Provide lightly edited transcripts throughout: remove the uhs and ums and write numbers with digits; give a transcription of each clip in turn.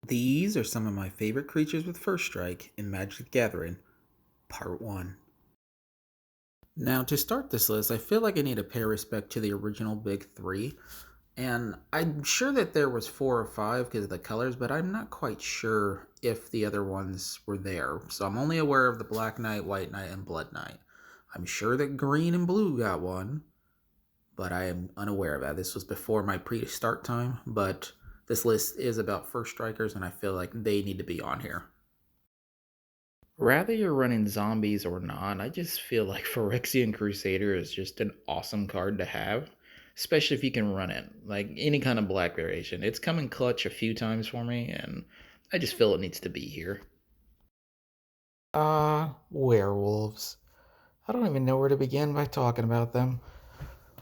These are some of my favorite creatures with First Strike in Magic the Gathering, Part 1. Now, to start this list, I feel like I need to pay respect to the original Big Three, and I'm sure that there was 4 or 5 because of the colors, but I'm not quite sure if the other ones were there. So I'm only aware of the Black Knight, White Knight, and Blood Knight. I'm sure that Green and Blue got one, but I am unaware of that. This was before my pre-start time, but this list is about First Strikers, and I feel like they need to be on here. Rather you're running zombies or not, I just feel like Phyrexian Crusader is just an awesome card to have, especially if you can run it. Like any kind of black variation. It's come in clutch a few times for me, and I just feel it needs to be here. Werewolves. I don't even know where to begin by talking about them.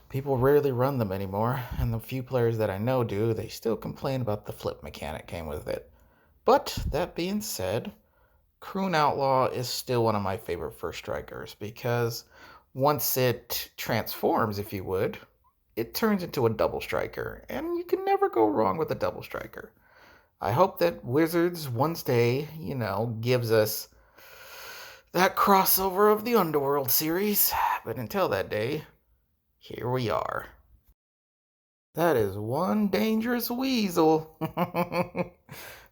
People rarely run them anymore, and the few players that I know do, they still complain about the flip mechanic came with it. But that being said, Croon Outlaw is still one of my favorite first strikers because once it transforms, if you would, it turns into a double striker, and you can never go wrong with a double striker. I hope that Wizards one day, gives us that crossover of the Underworld series, but until that day, here we are. That is one dangerous weasel.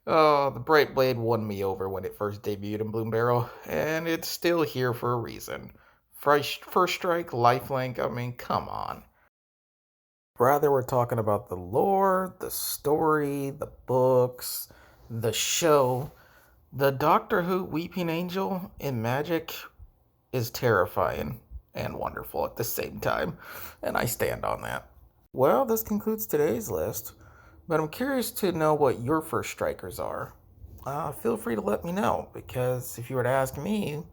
Oh, the Bright Blade won me over when it first debuted in Bloom Barrel, and it's still here for a reason. First strike, lifelink, I mean, come on. Rather, we're talking about the lore, the story, the books, the show. The Doctor Who Weeping Angel in Magic is terrifying and wonderful at the same time, and I stand on that. Well, this concludes today's list, but I'm curious to know what your first strikers are. Feel free to let me know, because if you were to ask me,